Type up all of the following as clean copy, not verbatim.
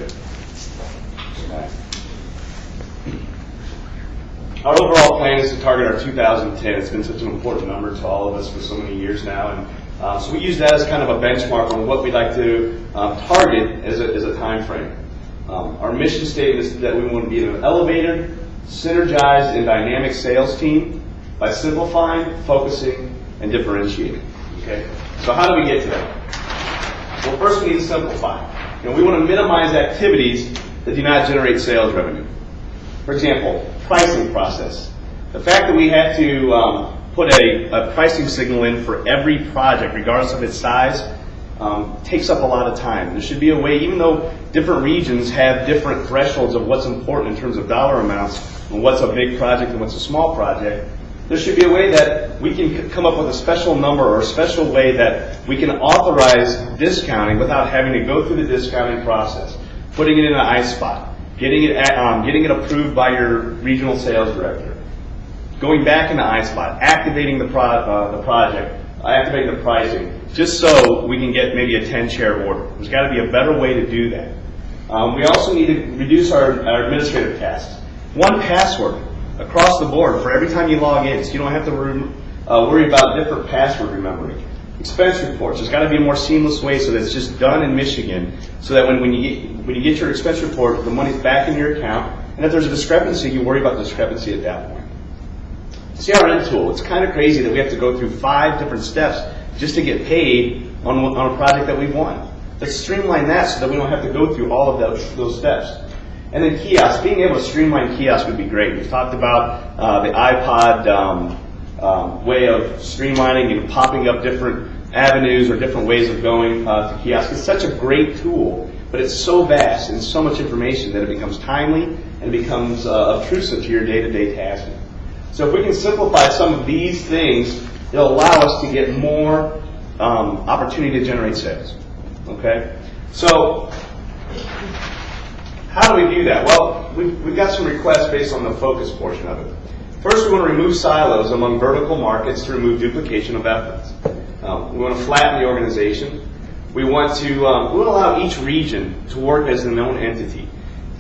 leadership. Okay. Our overall plan is to target our 2010. It's been such an important number to all of us for so many years now, and so we use that as kind of a benchmark on what we'd like to target as a time frame. Our mission statement is that we want to be an elevated, synergized, and dynamic sales team by simplifying, focusing, and differentiating. Okay. So how do we get to that? Well, first we need to simplify. We want to minimize activities that do not generate sales revenue. For example, pricing process. The fact that we have to put a pricing signal in for every project, regardless of its size, takes up a lot of time. There should be a way, even though different regions have different thresholds of what's important in terms of dollar amounts, and what's a big project and what's a small project, there should be a way that we can come up with a special number or a special way that we can authorize discounting without having to go through the discounting process, putting it in an iSpot, getting it approved by your regional sales director, going back into iSpot, activating the project, activating the pricing, just so we can get maybe a 10-chair order. There's got to be a better way to do that. We also need to reduce our administrative tasks. One password across the board for every time you log in, so you don't have to worry about different password remembering. Expense reports. There's got to be a more seamless way so that it's just done in Michigan, so that when you get your expense report, the money's back in your account, and if there's a discrepancy, you worry about the discrepancy at that point. CRM tool. It's kind of crazy that we have to go through 5 different steps just to get paid on a project that we've won. Let's streamline that so that we don't have to go through all of those steps. And then kiosks. Being able to streamline kiosks would be great. We've talked about the iPod way of streamlining and popping up different avenues or different ways of going to kiosks. It's such a great tool, but it's so vast and so much information that it becomes timely and it becomes obtrusive to your day-to-day tasking. So if we can simplify some of these things, it'll allow us to get more opportunity to generate sales. Okay? So how do we do that? Well, we've got some requests based on the focus portion of it. First, we want to remove silos among vertical markets to remove duplication of efforts. We want to flatten the organization. We want to allow each region to work as an own entity.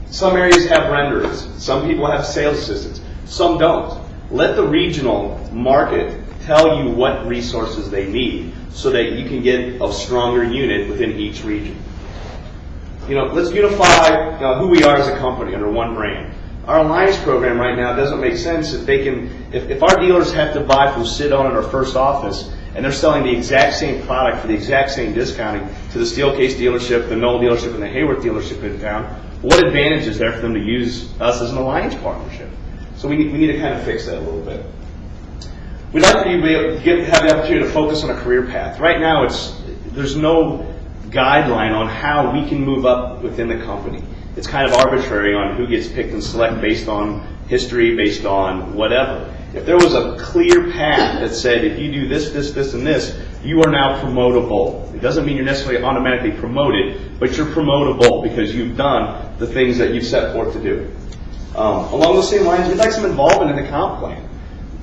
Some areas have renderers. Some people have sales assistants. Some don't. Let the regional market tell you what resources they need so that you can get a stronger unit within each region. Let's unify who we are as a company under one brand. Our alliance program right now doesn't make sense if our dealers have to buy from sit-on at our first office and they're selling the exact same product for the exact same discounting to the Steelcase dealership, the Knoll dealership, and the Hayworth dealership in town. What advantage is there for them to use us as an alliance partnership? So we need to kind of fix that a little bit. We'd like to be able to have the opportunity to focus on a career path. Right now, there's no guideline on how we can move up within the company. It's kind of arbitrary on who gets picked and select based on history, based on whatever. If there was a clear path that said, if you do this, this, this, and this, you are now promotable. It doesn't mean you're necessarily automatically promoted, but you're promotable because you've done the things that you've set forth to do. Along those same lines, we'd like some involvement in the comp plan.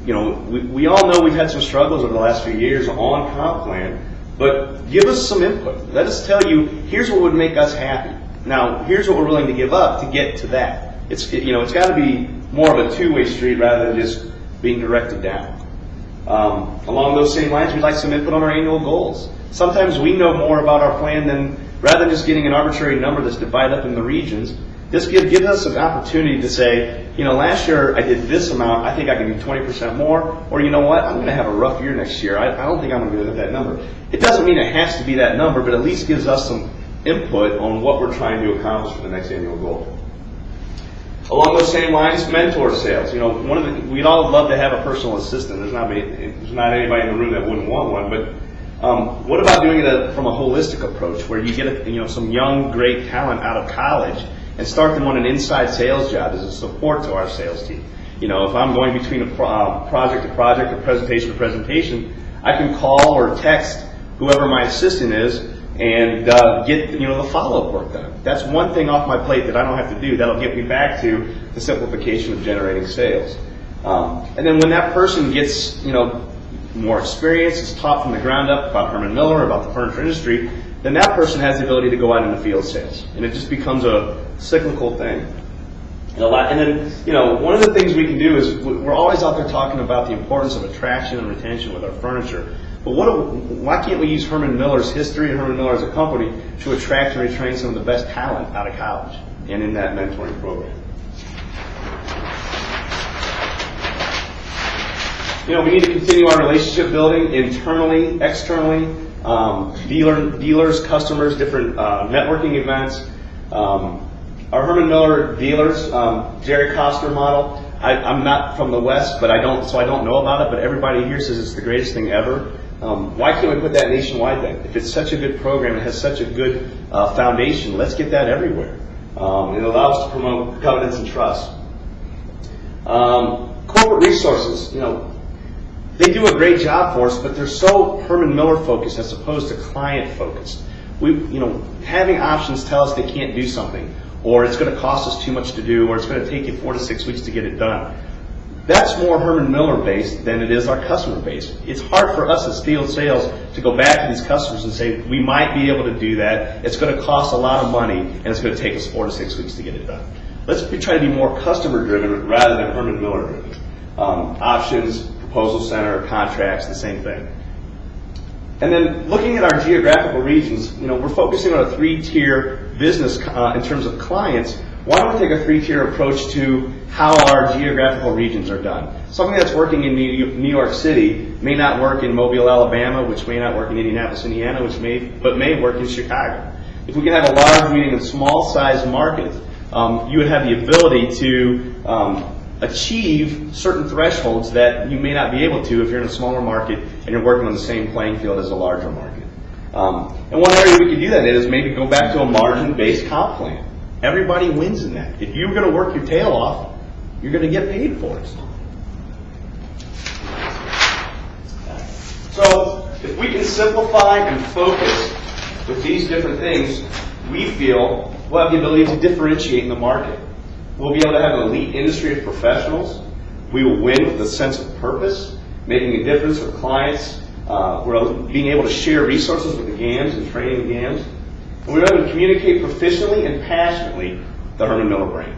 We all know we've had some struggles over the last few years on comp plan, but give us some input. Let us tell you, here's what would make us happy. Now, here's what we're willing to give up to get to that. It's got to be more of a two-way street rather than just being directed down. Along those same lines, we'd like some input on our annual goals. Sometimes we know more about our plan rather than just getting an arbitrary number that's divided up in the regions. This gives us an opportunity to say, last year I did this amount, I think I can do 20% more, or you know what, I'm going to have a rough year next year. I don't think I'm going to do that number. It doesn't mean it has to be that number, but at least gives us some input on what we're trying to accomplish for the next annual goal. Along those same lines, mentor sales. We'd all love to have a personal assistant. There's not anybody in the room that wouldn't want one, but what about doing it from a holistic approach where you get some young, great talent out of college and start them on an inside sales job as a support to our sales team. If I'm going between a project to project, or presentation to presentation, I can call or text whoever my assistant is and get the follow-up work done. That's one thing off my plate that I don't have to do. That'll get me back to the simplification of generating sales. And then when that person gets more experience, is taught from the ground up about Herman Miller, about the furniture industry, then that person has the ability to go out into field sales. And it just becomes a cyclical thing. And then, one of the things we can do is we're always out there talking about the importance of attraction and retention with our furniture. But why can't we use Herman Miller's history and Herman Miller as a company to attract and retrain some of the best talent out of college and in that mentoring program? We need to continue our relationship building internally, externally, dealers, customers, different networking events. Our Herman Miller dealers, Jerry Koster model. I'm not from the West, so I don't know about it. But everybody here says it's the greatest thing ever. Why can't we put that nationwide then? If it's such a good program, it has such a good foundation. Let's get that everywhere. It allows us to promote covenants and trust. Corporate resources, they do a great job for us, but they're so Herman Miller focused as opposed to client focused. Having options tell us they can't do something, or it's going to cost us too much to do, or it's going to take you 4 to 6 weeks to get it done. That's more Herman Miller based than it is our customer base. It's hard for us as field sales to go back to these customers and say, we might be able to do that. It's going to cost a lot of money, and it's going to take us 4 to 6 weeks to get it done. Let's try to be more customer driven rather than Herman Miller driven. Options, proposal center, contracts, the same thing. And then looking at our geographical regions, we're focusing on a 3-tier business in terms of clients. Why don't we take a 3-tier approach to how our geographical regions are done? Something that's working in New York City may not work in Mobile, Alabama, which may not work in Indianapolis, Indiana, but may work in Chicago. If we can have a large meeting in small-sized markets, you would have the ability to achieve certain thresholds that you may not be able to if you're in a smaller market and you're working on the same playing field as a larger market. And one area we could do that in is maybe go back to a margin-based comp plan. Everybody wins in that. If you're going to work your tail off, you're going to get paid for it. So if we can simplify and focus with these different things, we feel we'll have the ability to differentiate in the market. We'll be able to have an elite industry of professionals. We will win with a sense of purpose, making a difference for clients. We're being able to share resources with the GAMs and training the GAMs. And we're able to communicate proficiently and passionately the Herman Miller brand.